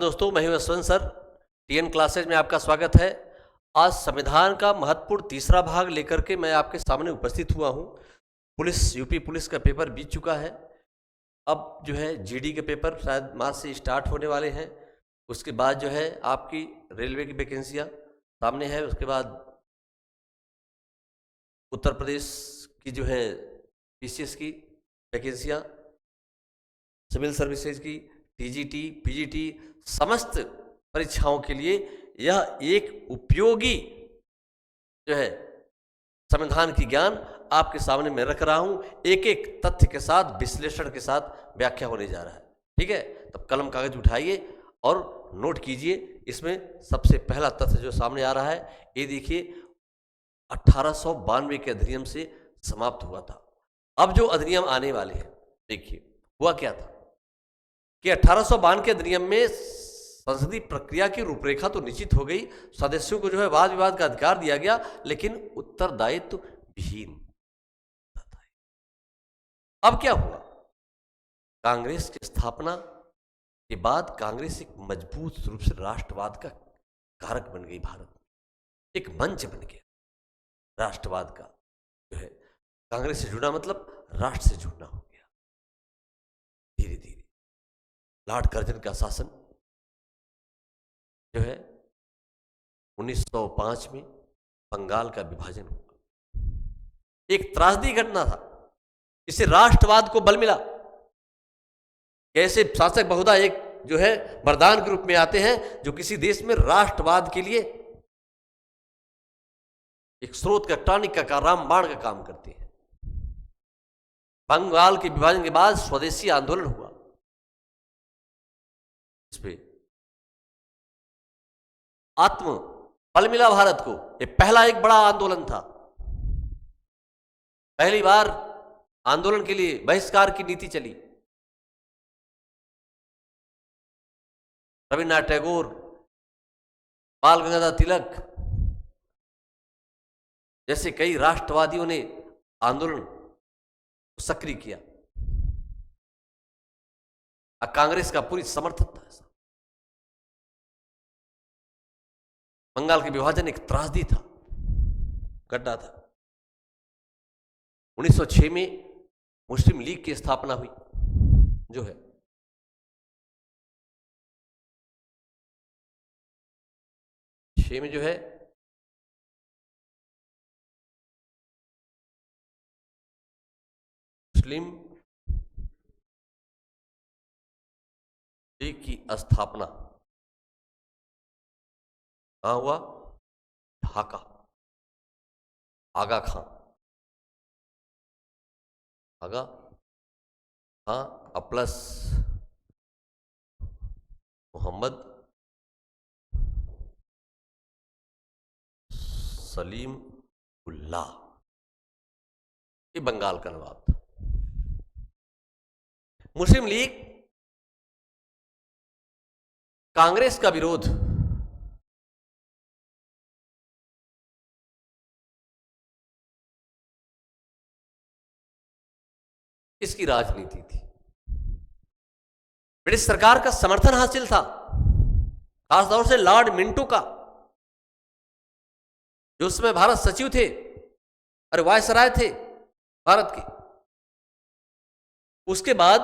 दोस्तों, मैं हूं यशवंत सर। टीएन क्लासेज में आपका स्वागत है। आज संविधान का महत्वपूर्ण तीसरा भाग लेकर के मैं आपके सामने उपस्थित हुआ हूं। यूपी पुलिस का पेपर बीत चुका है। अब जो है जीडी के पेपर शायद मार्च से स्टार्ट होने वाले हैं। उसके बाद जो है आपकी रेलवे की वैकेंसियां सामने है। उसके बाद उत्तर प्रदेश की जो है पीसीएस की वैकेंसियां, सिविल सर्विसेज की, टीजीटी, पीजीटी, समस्त परीक्षाओं के लिए यह एक उपयोगी जो है संविधान की ज्ञान आपके सामने मैं रख रहा हूं। एक एक तथ्य के साथ, विश्लेषण के साथ व्याख्या होने जा रहा है। ठीक है, तब कलम कागज उठाइए और नोट कीजिए। इसमें सबसे पहला तथ्य जो सामने आ रहा है, ये देखिए, 1892 के अधिनियम से समाप्त हुआ था। अब जो अधिनियम आने वाले हैं, देखिए हुआ क्या था कि 1892 के अधिनियम में संसदीय प्रक्रिया की रूपरेखा तो निश्चित हो गई, सदस्यों को जो है वाद विवाद का अधिकार दिया गया, लेकिन उत्तरदायित्व विहीन। अब क्या हुआ? कांग्रेस की स्थापना के बाद कांग्रेस एक मजबूत रूप से राष्ट्रवाद का कारक बन गई। भारत में एक मंच बन गया राष्ट्रवाद का। जो है कांग्रेस से जुड़ना मतलब राष्ट्र से जुड़ना हो गया। धीरे धीरे लॉर्ड कर्जन का शासन जो है 1905 में बंगाल का विभाजन हुआ। एक त्रासदी घटना था। इससे राष्ट्रवाद को बल मिला। कैसे शासक बहुधा एक जो है वरदान के रूप में आते हैं, जो किसी देश में राष्ट्रवाद के लिए एक स्रोत का, टॉनिक का, रामबाण का काम करते हैं। बंगाल के विभाजन के बाद स्वदेशी आंदोलन हुआ। इस पे आत्म बल मिला भारत को। ये पहला एक बड़ा आंदोलन था। पहली बार आंदोलन के लिए बहिष्कार की नीति चली। रविन्द्रनाथ टैगोर, बाल गंगाधर तिलक जैसे कई राष्ट्रवादियों ने आंदोलन को सक्रिय किया। कांग्रेस का पूरी समर्थन था। बंगाल के विभाजन एक त्रासदी था, गड्ढा था। 1906 में मुस्लिम लीग की स्थापना हुई। जो है छह में जो है मुस्लिम लीग की स्थापना कहां हुआ? ढाका, आगा खां। आगा खां प्लस मोहम्मद सलीम उल्लाह, ये बंगाल का नवाब था। मुस्लिम लीग कांग्रेस का विरोध इसकी राजनीति थी। ब्रिटिश सरकार का समर्थन हासिल था, खासतौर से लॉर्ड मिंटो का, जो उसमें भारत सचिव थे और वायसराय थे भारत के। उसके बाद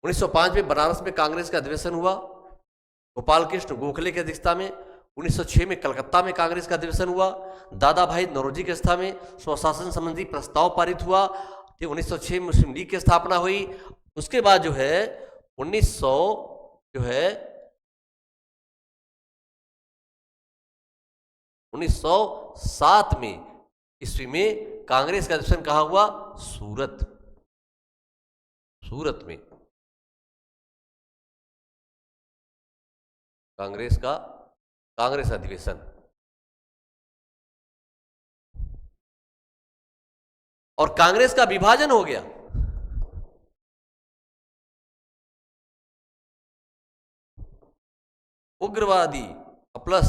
1905 में बनारस में कांग्रेस का अधिवेशन हुआ, गोपाल कृष्ण गोखले की अध्यक्षता में। 1906 में कलकत्ता में कांग्रेस का अधिवेशन हुआ, दादा भाई नौरोजी की अध्यक्षता में स्वशासन संबंधी प्रस्ताव पारित हुआ। 1906 में मुस्लिम लीग की स्थापना हुई। उसके बाद जो है 1907 में ईस्वी में कांग्रेस का अधिवेशन कहां हुआ? सूरत में कांग्रेस अधिवेशन। और कांग्रेस का विभाजन हो गया। उग्रवादी प्लस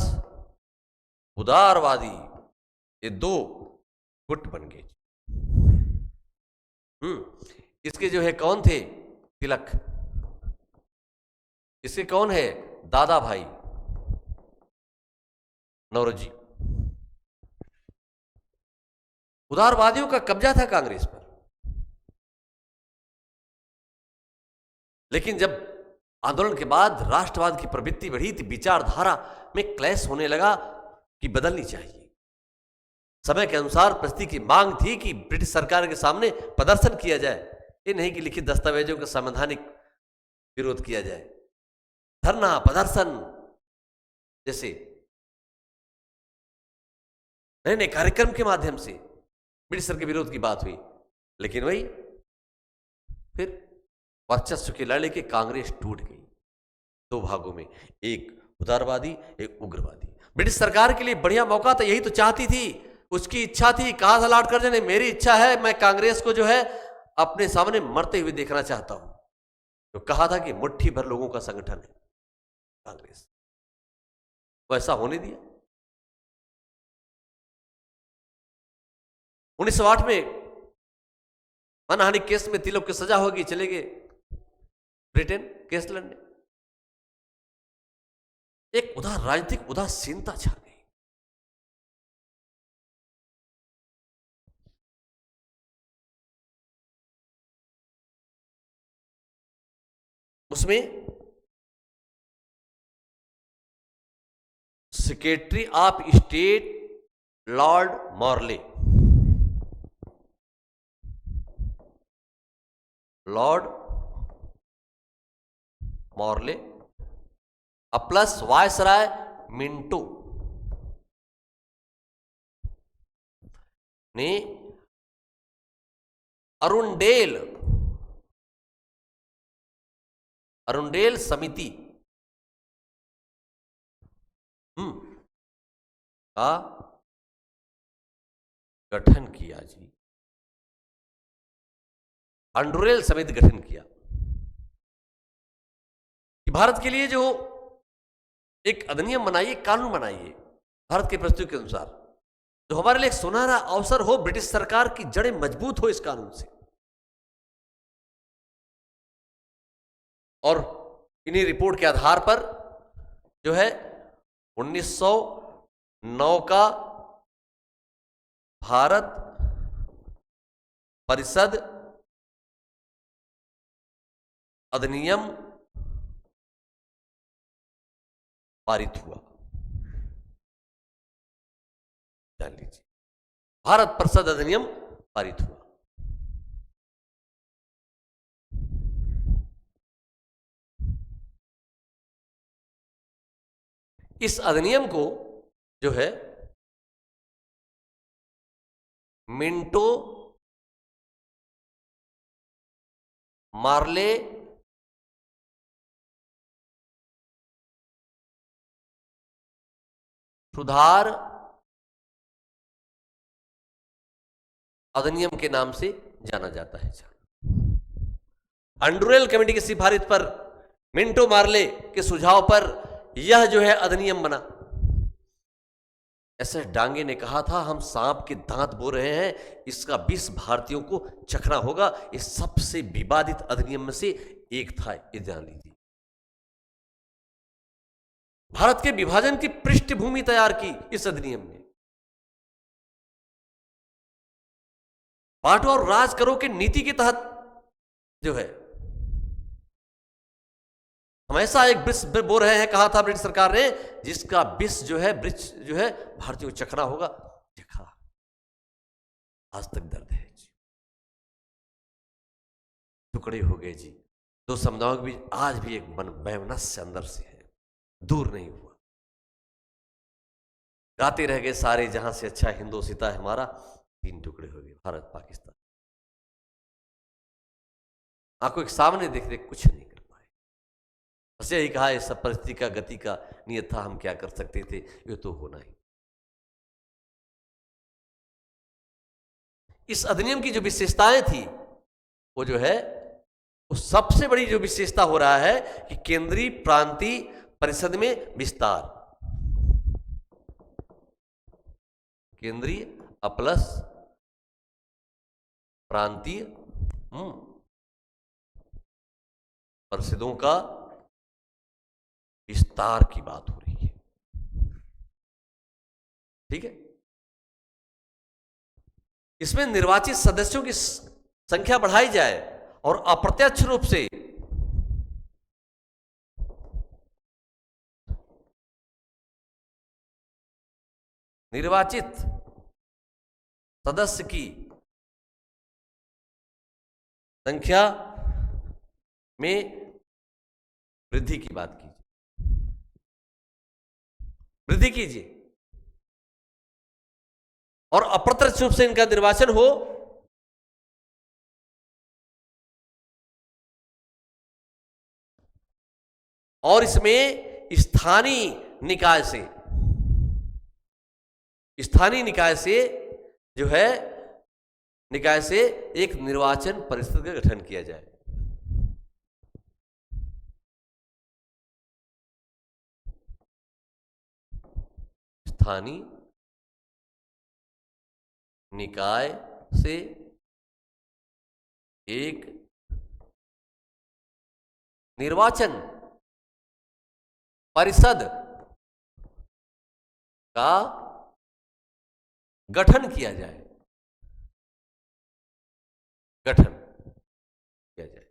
उदारवादी, ये दो गुट बन गए। इसके जो है कौन थे? तिलक। इसके कौन है? दादा भाई नौरोजी। उदारवादियों का कब्जा था कांग्रेस पर। लेकिन जब आंदोलन के बाद राष्ट्रवाद की प्रवृत्ति बढ़ी थी, विचारधारा में क्लैश होने लगा कि बदलनी चाहिए। समय के अनुसार परिस्थिति की मांग थी कि ब्रिटिश सरकार के सामने प्रदर्शन किया जाए, ये नहीं कि लिखित दस्तावेजों का संवैधानिक विरोध किया जाए। धरना प्रदर्शन जैसे नए नए कार्यक्रम के माध्यम से ब्रिटिश के विरोध की बात हुई। लेकिन वही फिर वर्चस्व के लड़े के कांग्रेस टूट गई दो भागों में, एक उदारवादी एक उग्रवादी। ब्रिटिश सरकार के लिए बढ़िया मौका था, यही तो चाहती थी, उसकी इच्छा थी। कहा था लॉर्ड कर्जन ने, मेरी इच्छा है मैं कांग्रेस को जो है अपने सामने मरते हुए देखना चाहता हूं। तो कहा था कि मुट्ठी भर लोगों का संगठन है कांग्रेस, वैसा होने दिया। 1908 में मानहानि केस में तिलक की सजा होगी, चले गए ब्रिटेन केस लड़ने। एक राजनीतिक उदासीनता छा गई। उसमें secretary of state Lord Morley, Lord Morley plus viceroy Minto ने अरुंडेल समिति का गठन किया जी। अंडुरेल समिति गठन किया कि भारत के लिए जो एक अधिनियम बनाइए, कानून बनाइए भारत के परिस्थितियों के अनुसार, जो हमारे लिए एक सुनहरा अवसर हो, ब्रिटिश सरकार की जड़ें मजबूत हो इस कानून से। और इन्हीं रिपोर्ट के आधार पर जो है 1909 का भारत परिषद अधिनियम पारित हुआ। जान लीजिए, भारत परिषद अधिनियम पारित हुआ। इस अधिनियम को जो है मिंटो मार्ले सुधार अधिनियम के नाम से जाना जाता है। अंडुरेल कमेटी की सिफारिश पर, मिंटो मार्ले के सुझाव पर यह जो है अधिनियम बना। एस डांगे ने कहा था, हम सांप के दांत बो रहे हैं, इसका विष भारतीयों को चखना होगा। इस सबसे विवादित अधिनियम में से एक था, ये ध्यान लीजिए। भारत के विभाजन की पृष्ठभूमि तैयार की इस अधिनियम ने। बांटो और राज करो के नीति के तहत जो है हम ऐसा एक विष बो रहे हैं, कहा था ब्रिटिश सरकार ने, जिसका विष जो है भारतीयों को चखना होगा। चखा, आज तक दर्द है जी, टुकड़े हो गए जी। दो समुदायों के बीच आज भी एक वैमनस्य अंदर से है, दूर नहीं हुआ। गाते रह गए सारे जहां से अच्छा हिंदोसिता है हमारा, तीन टुकड़े हो गए, भारत पाकिस्तान। आंखों के सामने देख देख कुछ नहीं कर पाए। बस यही कहा, इस सब परिस्थिति का, गति का नियत था, हम क्या कर सकते थे, ये तो होना ही। इस अधिनियम की जो विशेषताएं थी वो जो है, उस सबसे बड़ी जो विशेषता हो रहा है कि केंद्रीय प्रांतीय परिषद में विस्तार, केंद्रीय प्लस प्रांतीय परिषदों का विस्तार की बात हो रही है। ठीक है, इसमें निर्वाचित सदस्यों की संख्या बढ़ाई जाए और अप्रत्यक्ष रूप से निर्वाचित सदस्य की संख्या में वृद्धि की बात कीजिए, वृद्धि कीजिए और अप्रत्यक्ष रूप से इनका निर्वाचन हो। और इसमें स्थानीय निकाय से जो है निकाय से एक निर्वाचन परिषद का गठन किया जाए। स्थानीय निकाय से एक निर्वाचन परिषद का गठन किया जाए, गठन किया जाए।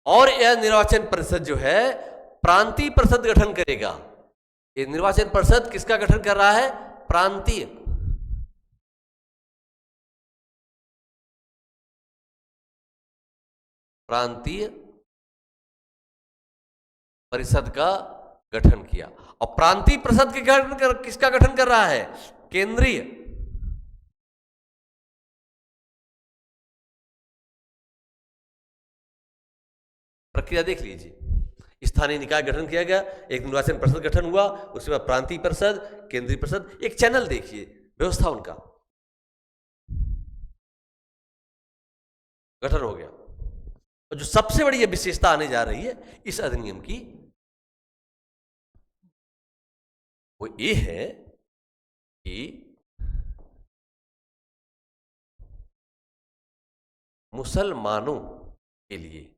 और यह निर्वाचन परिषद जो है प्रांतीय परिषद गठन करेगा। ये निर्वाचन परिषद किसका गठन कर रहा है? प्रांतीय परिषद का गठन किया। और प्रांतीय परिषद के किसका गठन कर रहा है? केंद्रीय प्रक्रिया देख लीजिए। स्थानीय निकाय गठन किया गया, एक निर्वाचन परिषद गठन हुआ, उसके बाद प्रांतीय परिषद, केंद्रीय परिषद, एक चैनल देखिए व्यवस्था उनका गठन हो गया। और जो सबसे बड़ी विशेषता आने जा रही है इस अधिनियम की, वो ये है कि मुसलमानों के लिए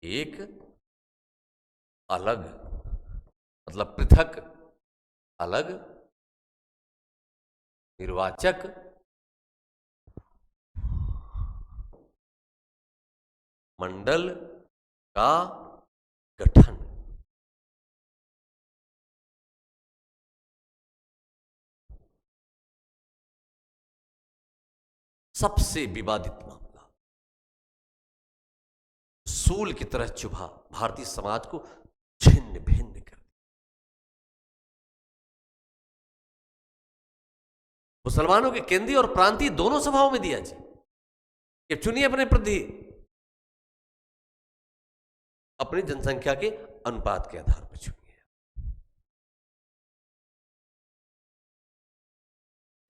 एक अलग मतलब पृथक अलग निर्वाचक मंडल का गठन। सबसे विवादित मामला, सूल की तरह चुभा, भारतीय समाज को छिन्न भिन्न कर दिया। मुसलमानों के केंद्रीय और प्रांतीय दोनों सभाओं में दिया जी, कि चुनिए अपने प्रति अपनी जनसंख्या के अनुपात के आधार पर चुनिए।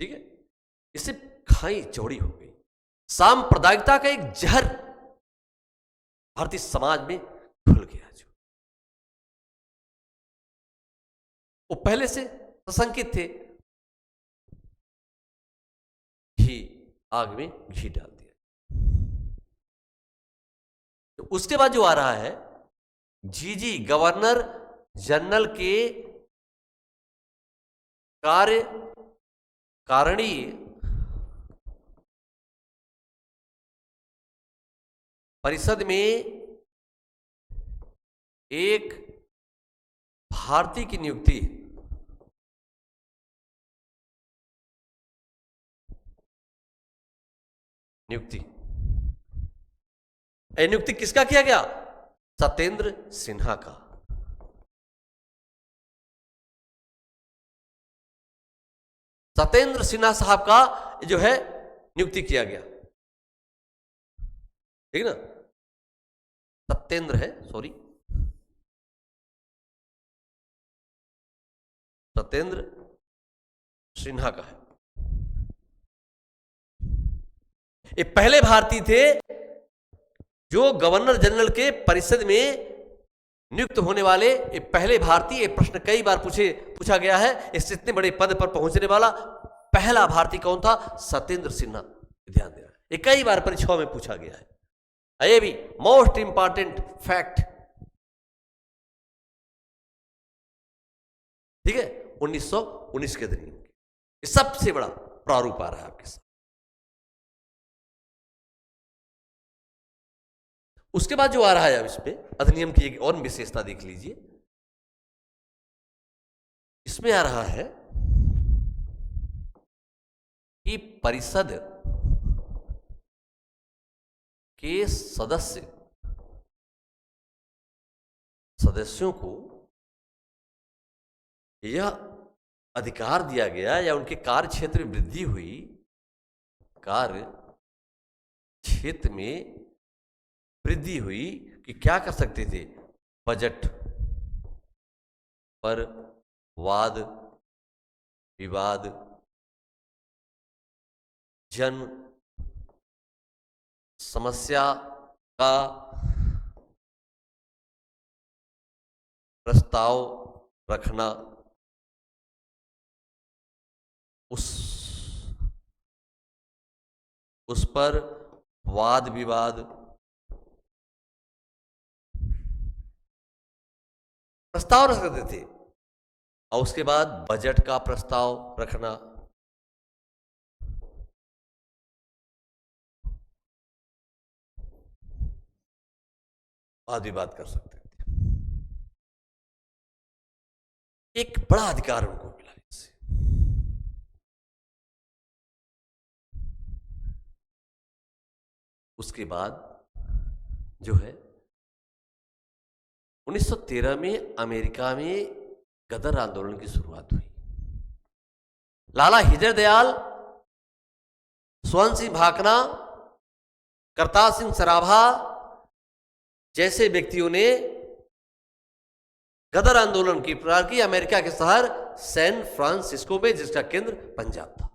ठीक है, इससे खाई चौड़ी हो गई। सांप्रदायिकता का एक जहर भारतीय समाज में घुल गया, जो वो पहले से सशंकित थे, घी आग में घी डाल दिया। तो उसके बाद जो आ रहा है, जीजी गवर्नर जनरल के कार्यकारिणी परिषद में एक भारतीय की नियुक्ति, नियुक्ति किसका किया गया? सत्येंद्र सिन्हा का। सत्येंद्र सिन्हा साहब का जो है नियुक्ति किया गया, ठीक ना? सत्येंद्र है, सॉरी, सत्येंद्र सिन्हा का है। ये पहले भारतीय थे जो गवर्नर जनरल के परिषद में नियुक्त होने वाले, पहले भारतीय। प्रश्न कई बार पूछा गया है, इससे इतने बड़े पद पर पहुंचने वाला पहला भारतीय कौन था? सत्येंद्र सिन्हा। ध्यान देना, ये कई बार परीक्षाओं में पूछा गया है। ये भी मोस्ट इंपॉर्टेंट फैक्ट, ठीक है। 1919 के अधिनियम ये सबसे बड़ा प्रारूप आ रहा है आपके साथ। उसके बाद जो आ रहा है अब इसमें अधिनियम की एक और विशेषता देख लीजिए, इसमें आ रहा है कि परिषद के सदस्यों को यह अधिकार दिया गया या उनके कार्य क्षेत्र में वृद्धि हुई, कार्य क्षेत्र में वृद्धि हुई कि क्या कर सकते थे? बजट पर वाद विवाद, जन समस्या का प्रस्ताव रखना, उस पर वाद विवाद प्रस्ताव रख सकते थे, और उसके बाद बजट का प्रस्ताव रखना, वाद विवाद कर सकते थे। एक बड़ा अधिकार उनको मिला इससे। उसके बाद जो है 1913 में अमेरिका में गदर आंदोलन की शुरुआत हुई। लाला हिजर दयाल, स्वर्ण सिंह भाकना, करतार सिंह सराभा जैसे व्यक्तियों ने गदर आंदोलन की प्रारंभ की अमेरिका के शहर सैन फ्रांसिस्को में, जिसका केंद्र पंजाब था।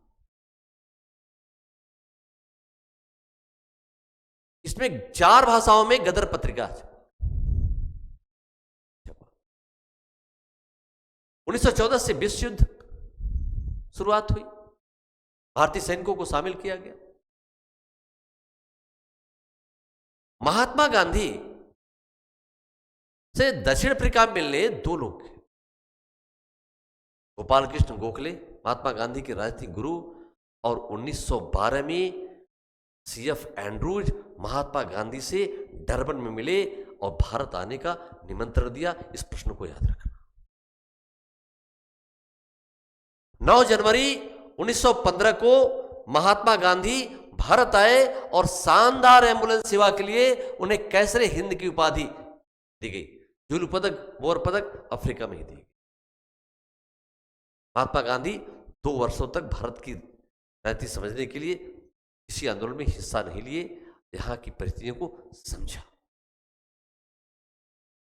इसमें 4 भाषाओं में गदर पत्रिका 1914 से विश्व युद्ध शुरुआत हुई, भारतीय सैनिकों को शामिल किया गया। महात्मा गांधी से दक्षिण अफ्रीका में मिलने 2 लोग थे, गोपाल कृष्ण गोखले, महात्मा गांधी के राजनीतिक गुरु, और 1912 में CF एंड्रूज महात्मा गांधी से डरबन में मिले और भारत आने का निमंत्रण दिया। इस प्रश्न को याद रखना। 9 जनवरी 1915 को महात्मा गांधी भारत आए और शानदार एम्बुलेंस सेवा के लिए उन्हें कैसरे हिंद की उपाधि दी गई। जूलू पदक, बोर पदक अफ्रीका में ही दी गई। महात्मा गांधी 2 वर्षों तक भारत की राजनीति समझने के लिए किसी आंदोलन में हिस्सा नहीं लिए, यहां की परिस्थितियों को समझा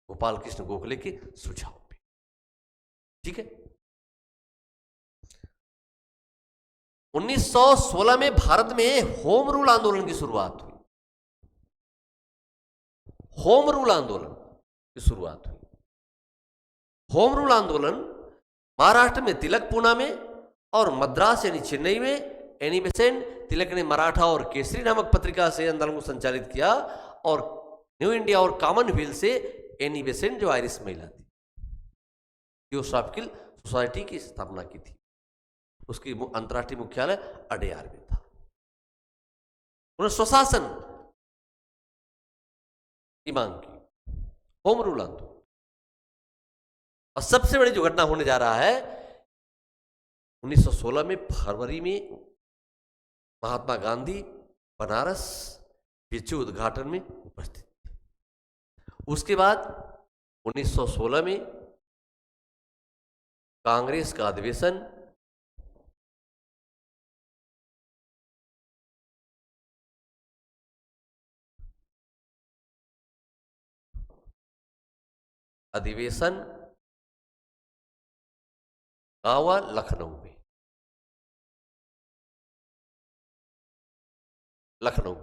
गोपाल कृष्ण गोखले के सुझाव पे। ठीक है। 1916 में भारत में होम रूल आंदोलन की शुरुआत हुई। होम रूल आंदोलन की शुरुआत हुई। होम रूल आंदोलन महाराष्ट्र में तिलकपूर्णा में और मद्रास यानी चेन्नई में एनी बेसेंट तिलक ने मराठा और केसरी नामक पत्रिका से आंदोलन को संचालित किया, और न्यू इंडिया और कॉमनवेल्थ से एनी बेसेंट जो आयरिश महिला थी, थियोसॉफिकल सोसाइटी की स्थापना की थी। उसकी अंतर्राष्ट्रीय मुख्यालय अडेयार में था। उन्होंने स्वशासन की मांग की, होम रूल आंदोलन। और सबसे बड़ी जो घटना होने जा रहा है 1916 में फरवरी में महात्मा गांधी बनारस विजय उद्घाटन में उपस्थित थे। उसके बाद 1916 में कांग्रेस का अधिवेशन हुआ लखनऊ में। लखनऊ,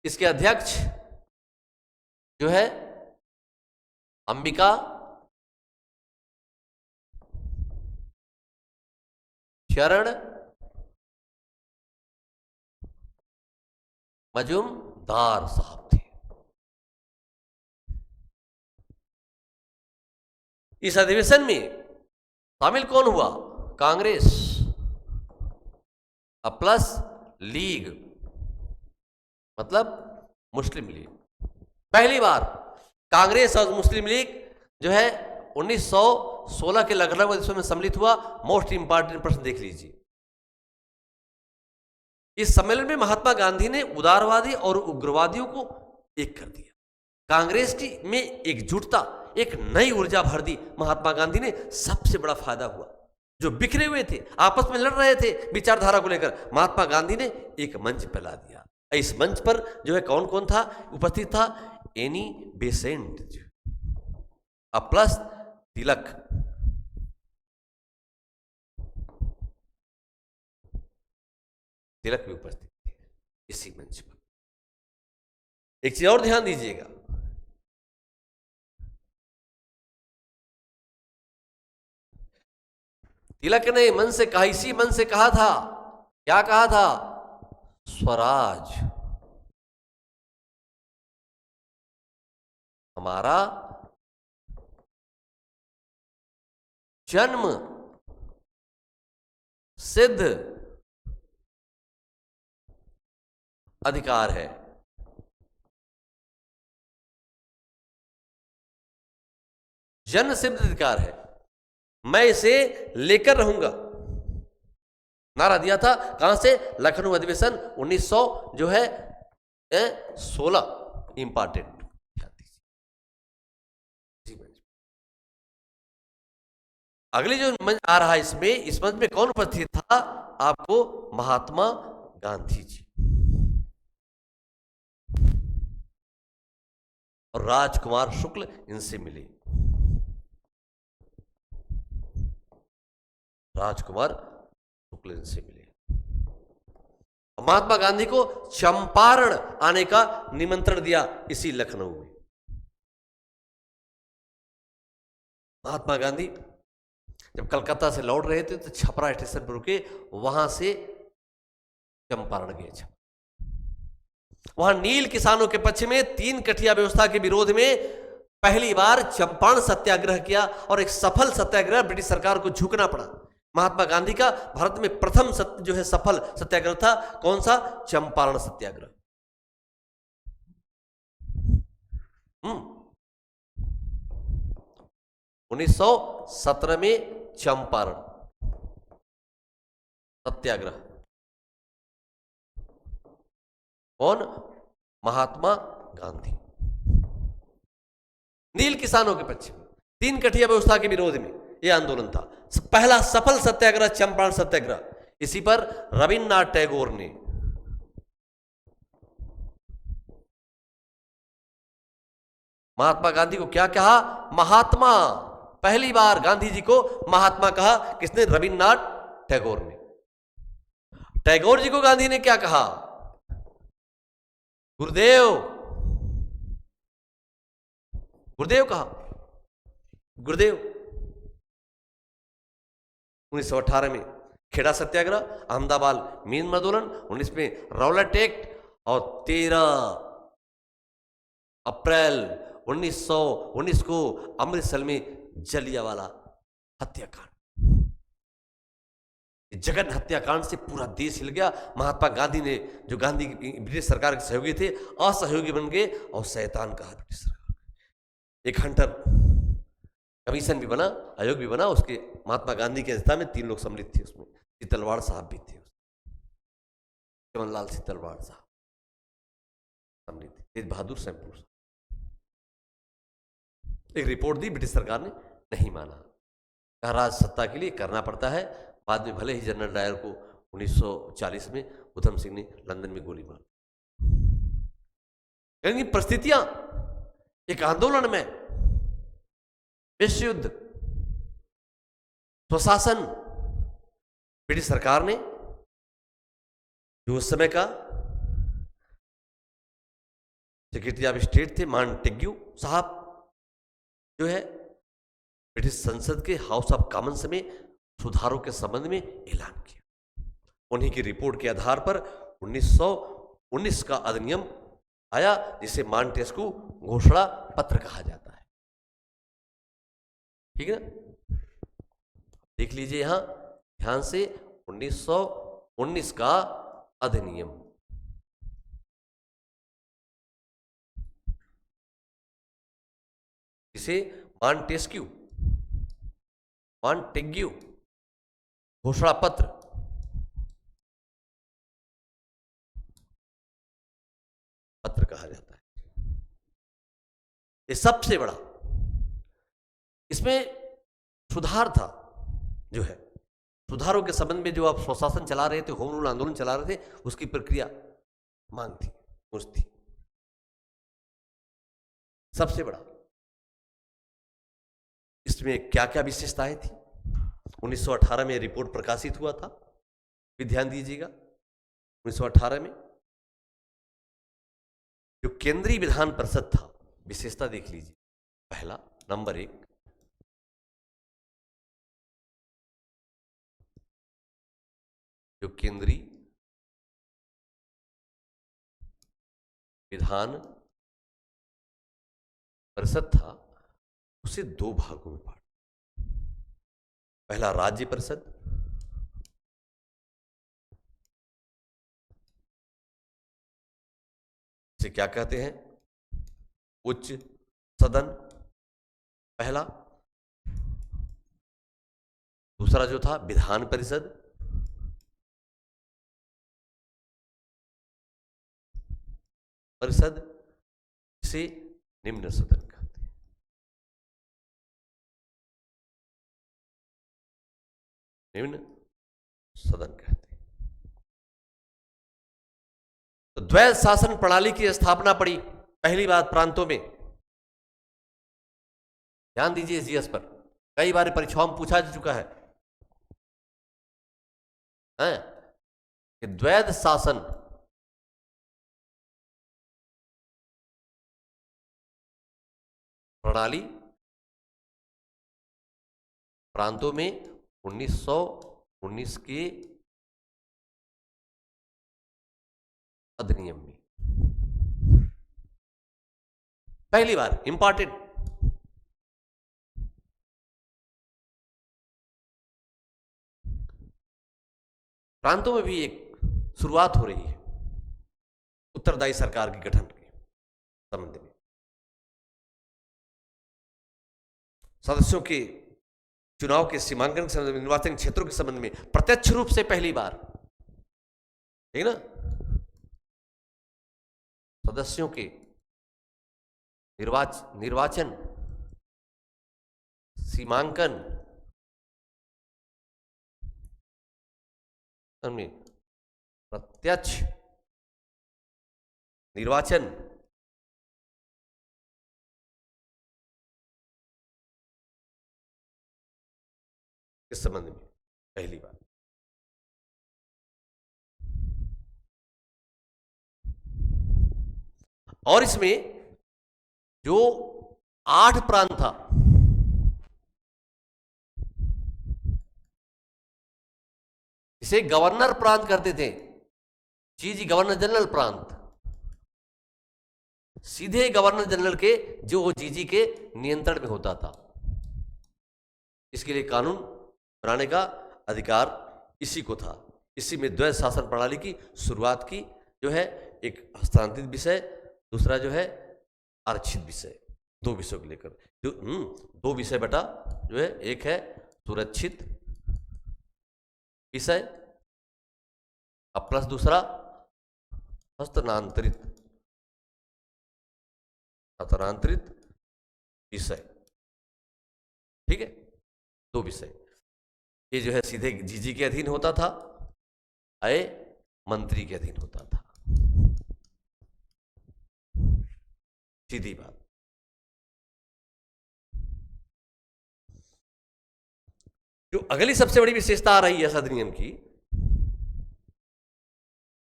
इसके अध्यक्ष जो है अंबिका शरण मजूमदार साहब थे। इस अधिवेशन में शामिल कौन हुआ? कांग्रेस प्लस लीग, मतलब मुस्लिम लीग। पहली बार कांग्रेस और मुस्लिम लीग जो है 1916 के लखनऊ अधिवेशन में सम्मिलित हुआ। मोस्ट इंपॉर्टेंट प्रश्न देख लीजिए। इस सम्मेलन में महात्मा गांधी ने उदारवादी और उग्रवादियों को एक कर दिया। कांग्रेस की में एकजुटता, एक नई ऊर्जा भर दी। महात्मा गांधी ने सबसे बड़ा फायदा हुआ। जो बिखरे हुए थे, आपस में लड़ रहे थे विचारधारा को लेकर, महात्मा गांधी ने एक मंच फैला दिया। इस मंच पर जो है कौन कौन था उपस्थित था? एनी बेसेंट प्लस तिलक, तिलक भी उपस्थित थे इसी मंच पर। एक चीज और ध्यान दीजिएगा, तिलक ने मन से कहा, इसी मन से कहा था, क्या कहा था? स्वराज हमारा जन्म सिद्ध अधिकार है। जन्म सिद्ध अधिकार है, मैं इसे लेकर रहूंगा। नारा दिया था कहां से? लखनऊ अधिवेशन 1900 जो है 16। इंपॉर्टेंट। अगली जो मंच आ रहा है इसमें, इस मंच में कौन उपस्थित था? आपको महात्मा गांधी जी और राजकुमार शुक्ल इनसे मिले। राजकुमार शुक्ल इनसे मिले। महात्मा गांधी को चंपारण आने का निमंत्रण दिया इसी लखनऊ में। महात्मा गांधी जब कलकत्ता से लौट रहे थे तो छपरा स्टेशन पर रुके, वहां से चंपारण गए। वहां नील किसानों के पक्ष में 3 कठिया व्यवस्था के विरोध में पहली बार चंपारण सत्याग्रह किया और एक सफल सत्याग्रह, ब्रिटिश सरकार को झुकना पड़ा। महात्मा गांधी का भारत में प्रथम जो है सफल सत्याग्रह था कौन सा? चंपारण सत्याग्रह। 1917 में चंपारण सत्याग्रह। कौन? महात्मा गांधी। नील किसानों के पक्ष में, 3 कठिया व्यवस्था के विरोध में यह आंदोलन था। पहला सफल सत्याग्रह चंपारण सत्याग्रह। इसी पर रविन्द्रनाथ टैगोर ने महात्मा गांधी को क्या कहा? महात्मा। पहली बार गांधी जी को महात्मा कहा। किसने? रविन्द्रनाथ टैगोर ने। टैगोर जी को गांधी ने क्या कहा? गुरुदेव। गुरुदेव कहा। गुरुदेव। 1918 में खेड़ा सत्याग्रह, अहमदाबाद मीन आंदोलन, 19 में रौलट एक्ट और 13 अप्रैल 1919 को अमृतसर में जलियांवाला हत्याकांड। जगन हत्याकांड से पूरा देश हिल गया। महात्मा गांधी ने, जो गांधी ब्रिटिश सरकार के सहयोगी थे, असहयोगी बन गए और शैतान कहा ब्रिटिश सरकार। एक हंटर कमीशन भी बना, आयोग भी बना। उसके महात्मा गांधी के नेता में 3 लोग सम्मिलित थे उसमें। सीतलवाड़ साहब भी थे, चमनलाल सीतलवाड़ साहब सम्मिलित थे, तेज बहादुर सैमपुर। एक रिपोर्ट दी, ब्रिटिश सरकार ने नहीं माना, कहा राज सत्ता के लिए करना पड़ता है। बाद में भले ही जनरल डायर को 1940 में उधम सिंह ने लंदन में गोली मार। यानी परिस्थितियां एक आंदोलन में, विश्व युद्ध, स्वशासन, ब्रिटिश सरकार ने जो उस समय का सेक्रेटरी ऑफ स्टेट थे मॉन्टेग्यू साहब, जो है ब्रिटिश संसद के हाउस ऑफ कॉमन्स में सुधारों के संबंध में ऐलान किया। उन्हीं की रिपोर्ट के आधार पर 1919 का अधिनियम आया, जिसे मॉन्टेस्क्यू घोषणा पत्र कहा जाता है। ठीक है ना, देख लीजिए यहां ध्यान से, 1919 का अधिनियम। इसे मॉन्टेस्क्यू घोषणा पत्र कहा जाता है। ये सबसे बड़ा इसमें सुधार था, जो है सुधारों के संबंध में जो आप स्वशासन चला रहे थे, होम रूल आंदोलन चला रहे थे, उसकी प्रक्रिया मांग थी, थी सबसे बड़ा। इसमें क्या क्या विशेषताएं थी? 1918 में रिपोर्ट प्रकाशित हुआ था, भी ध्यान दीजिएगा। 1918 में जो केंद्रीय विधान परिषद था, विशेषता देख लीजिए। पहला नंबर 1, जो केंद्रीय विधान परिषद था, उसे 2 भागों में बांटा। पहला राज्य परिषद, इसे क्या कहते हैं? उच्च सदन पहला। दूसरा जो था विधान परिषद, इसे निम्न सदन कहते हैं। निम्न सदन कहते हैं। तो द्वैध शासन प्रणाली की स्थापना पड़ी पहली बार प्रांतों में। ध्यान दीजिए जीएस पर, कई बार परीक्षाओं में पूछा जा चुका है कि द्वैध शासन प्रणाली प्रांतों में 1919 के अधिनियम में पहली बार। इंपॉर्टेंट, प्रांतों में भी एक शुरुआत हो रही है उत्तरदायी सरकार के गठन के संबंध में। सदस्यों के चुनाव के सीमांकन के संबंध में, निर्वाचन क्षेत्रों के संबंध में प्रत्यक्ष रूप से पहली बार, ठीक ना, सदस्यों के निर्वाचन सीमांकन में प्रत्यक्ष निर्वाचन इस संबंध में पहली बार। और इसमें जो 8 प्रांत था, इसे गवर्नर प्रांत करते थे। जी, गवर्नर जनरल प्रांत, सीधे गवर्नर जनरल के जो जीजी के नियंत्रण में होता था। इसके लिए कानून बनाने का अधिकार इसी को था। इसी में द्वैध शासन प्रणाली की शुरुआत की, जो है एक हस्तांतरित विषय, दूसरा जो है आरक्षित विषय। 2 विषयों को लेकर जो 2 विषय बेटा जो है, एक है सुरक्षित विषय और प्लस दूसरा हस्तांतरित विषय। ठीक है, 2 विषय। ये जो है सीधे जीजी के अधीन होता था, आए मंत्री के अधीन होता था। सीधी बात। जो अगली सबसे बड़ी विशेषता आ रही है इस अधिनियम की,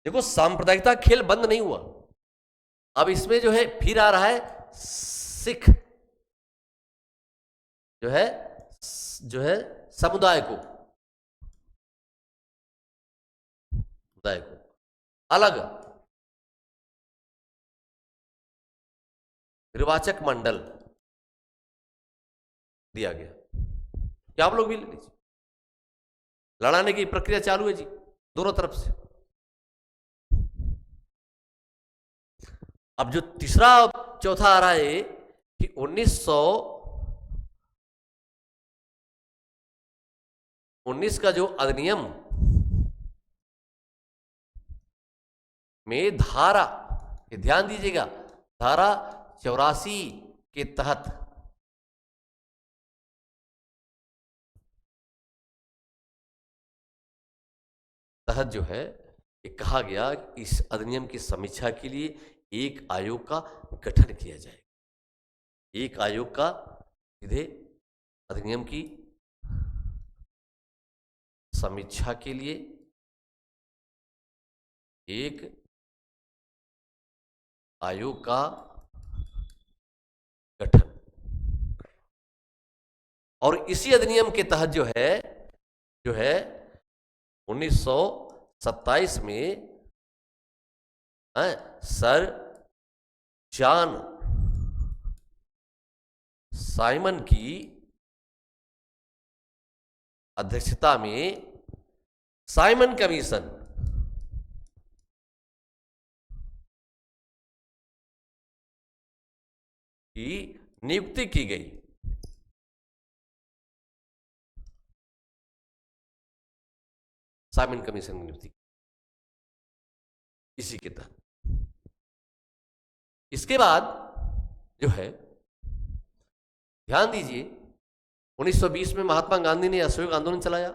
देखो सांप्रदायिकता खेल बंद नहीं हुआ। अब इसमें जो है फिर आ रहा है सिख जो है समुदाय को समुदाय को अलग निर्वाचक मंडल दिया गया कि आप लोग भी ले लीजिए। लड़ाने की प्रक्रिया चालू है जी दोनों तरफ से। अब जो तीसरा चौथा आ रहा है कि 1919 का जो अधिनियम में धारा, ये ध्यान दीजिएगा, धारा 84 के तहत जो है ये कहा गया कि इस अधिनियम की समीक्षा के लिए एक आयोग का गठन किया जाए। एक आयोग का सीधे अधिनियम की समीक्षा के लिए एक आयोग का गठन, और इसी अधिनियम के तहत जो है 1927 में सर जॉन साइमन की अध्यक्षता में साइमन कमीशन की नियुक्ति की गई। साइमन कमीशन की नियुक्ति इसी के तहत। इसके बाद जो है ध्यान दीजिए 1920 में महात्मा गांधी ने असहयोग आंदोलन चलाया।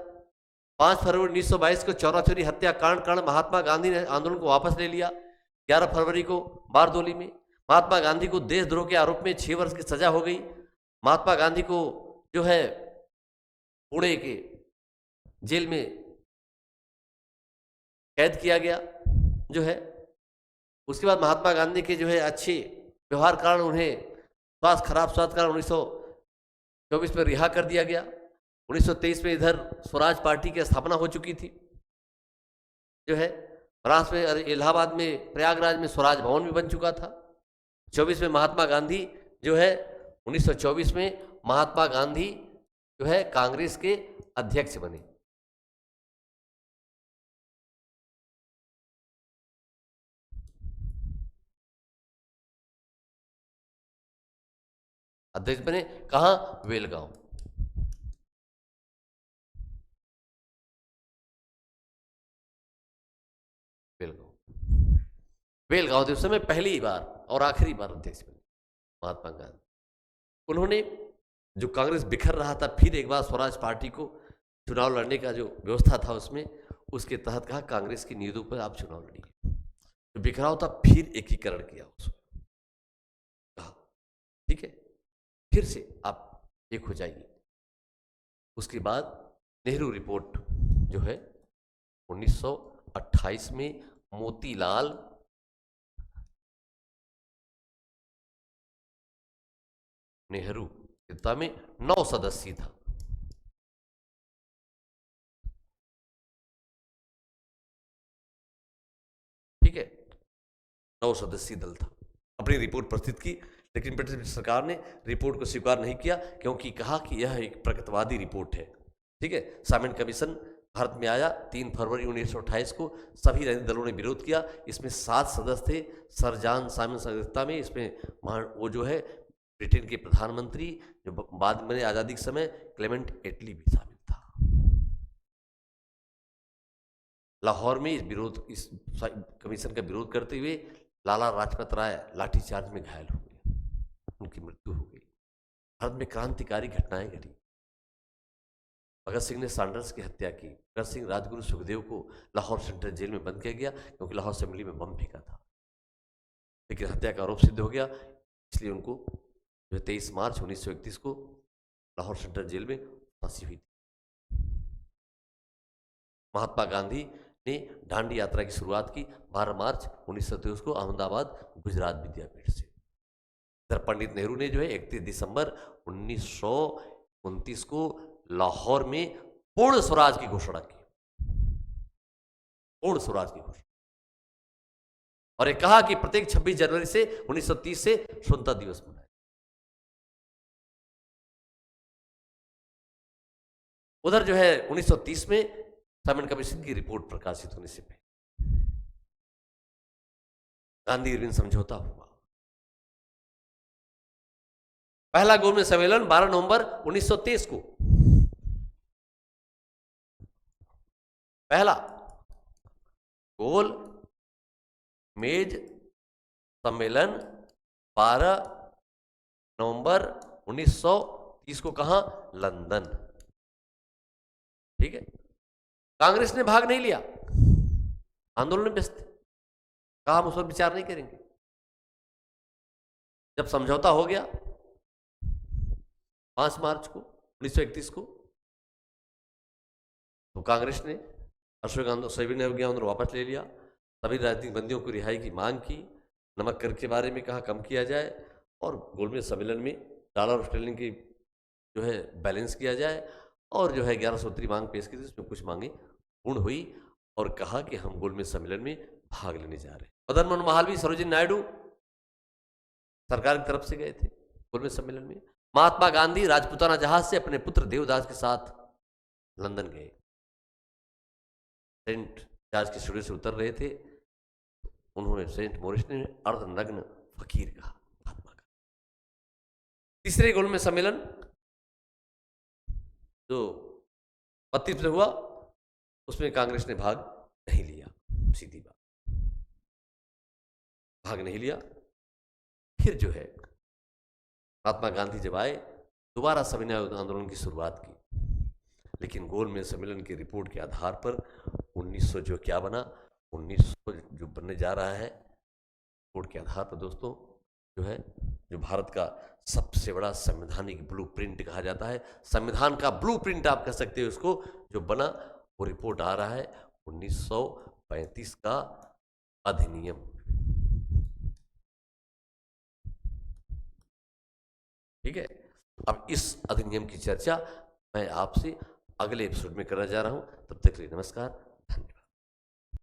5 फरवरी 1922 को चौराचौरी हत्याकांड महात्मा गांधी ने आंदोलन को वापस ले लिया। 11 फरवरी को बारदोली में महात्मा गांधी को देशद्रोह के आरोप में 6 वर्ष की सजा हो गई। महात्मा गांधी को जो है पुणे के जेल में कैद किया गया जो है। उसके बाद महात्मा गांधी के जो है अच्छे व्यवहार कारण उन्हें खराब स्वास्थ्य कारण 1924 में रिहा कर दिया गया। 1923 में इधर स्वराज पार्टी की स्थापना हो चुकी थी जो है। महाराष्ट्र में इलाहाबाद में प्रयागराज में स्वराज भवन भी बन चुका था। 24 में महात्मा गांधी जो है 1924 में महात्मा गांधी जो है कांग्रेस के अध्यक्ष बने। अध्यक्ष बने कहां? वेलगांव। वेलगांव उस समय पहली बार और आखिरी बार अध्यक्ष बने महात्मा गांधी। उन्होंने जो कांग्रेस बिखर रहा था, फिर एक बार स्वराज पार्टी को चुनाव लड़ने का जो व्यवस्था था उसमें, उसके तहत कहा कांग्रेस की नींवों पर आप चुनाव लड़िए। जो बिखराव था फिर एकीकरण किया उसको, कहा ठीक है फिर से आप एक हो जाइए। उसके बाद नेहरू रिपोर्ट जो है 1928 में मोतीलाल नेहरू नेतृत्व में 9 सदस्यीय था। ठीक है 9 सदस्यीय दल था। अपनी रिपोर्ट प्रस्तुत की, लेकिन ब्रिटिश सरकार ने रिपोर्ट को स्वीकार नहीं किया क्योंकि कहा कि यह एक प्रगतिवादी रिपोर्ट है। ठीक है साइमन कमीशन भारत में आया 3 फरवरी 1928 को। सभी राजनीतिक दलों ने विरोध किया। इसमें 7 सदस्य थे सर जॉन साइमन की अध्यक्षता में। इसमें वो जो है ब्रिटेन के प्रधानमंत्री जो बाद में आज़ादी के समय क्लेमेंट एटली भी शामिल था। लाहौर में इस कमीशन का विरोध करते हुए लाला लाजपत राय लाठीचार्ज में घायल हो गए, उनकी मृत्यु हो गई। भारत में क्रांतिकारी घटनाएं घटी। भगत सिंह ने सैंडर्स की हत्या की। भगत सिंह राजगुरु सुखदेव को लाहौर सेंट्रल जेल में बंद किया गया क्योंकि लाहौर असेंबली में बम फेंका था, लेकिन हत्या का आरोप सिद्ध हो गया। इसलिए उनको 23 मार्च 1931 को लाहौर सेंट्रल जेल में फांसी हुई थी। महात्मा गांधी ने दांडी यात्रा की शुरुआत की 12 मार्च 1923 को अहमदाबाद गुजरात विद्यापीठ से। इधर पंडित नेहरू ने जो है 31 दिसंबर 1929 को लाहौर में पूर्ण स्वराज की घोषणा की। पूर्ण स्वराज की घोषणा। और ये कहा कि प्रत्येक 26 जनवरी से 1930 से स्वतंत्रता दिवस मनाए। उधर जो है 1930 में साइमन कमीशन की रिपोर्ट प्रकाशित होने से पहले गांधी इरविन समझौता हुआ। पहला गोलमेज सम्मेलन 12 नवंबर 1923 को, पहला गोल मेज सम्मेलन 12 नवंबर 1930 को, कहां? लंदन। ठीक है। कांग्रेस ने भाग नहीं लिया, आंदोलन में व्यस्त थे, कहा हम उस पर विचार नहीं करेंगे। जब समझौता हो गया 5 मार्च को 1931 को, तो कांग्रेस ने अशोक आंदोलन वापस ले लिया, सभी राजनीतिक बंदियों को रिहाई की मांग की, नमक कर के बारे में कहा कम किया जाए, और गोलमेज सम्मेलन में डॉलर और स्टर्लिंग की जो है बैलेंस किया जाए, और जो है 11 सूत्री मांग पेश की थी, उसमें कुछ मांगे पूर्ण हुई, और कहा कि हम गोलमेज सम्मेलन में भाग लेने जा रहे हैं। मदन मोहन मालवीय, सरोजिनी नायडू सरकार की तरफ से गए थे गोलमेज सम्मेलन में। महात्मा गांधी राजपूताना जहाज से अपने पुत्र देवदास के साथ लंदन गए। सेंट जहाज के सीढ़ी से उतर रहे थे, उन्होंने सेंट मोरिस ने अर्धनग्न फकीर कहा महात्मा का। तीसरे गोलमेज सम्मेलन जो 32 में हुआ, उसमें कांग्रेस ने भाग नहीं लिया, सीधी बात, भाग नहीं लिया। फिर जो है महात्मा गांधी जब आए, दोबारा सविनय आंदोलन की शुरुआत की, लेकिन गोलमेज सम्मेलन की रिपोर्ट के आधार पर 1900 जो क्या बना, 1900 जो बनने जा रहा है, रिपोर्ट के आधार पर दोस्तों जो है, जो भारत का सबसे बड़ा संवैधानिक ब्लूप्रिंट कहा जाता है, संविधान का ब्लूप्रिंट आप कह सकते हो उसको, जो बना, वो रिपोर्ट आ रहा है 1935 का अधिनियम। ठीक है। अब इस अधिनियम की चर्चा मैं आपसे अगले एपिसोड में करने जा रहा हूं। तब तक के लिए नमस्कार, धन्यवाद।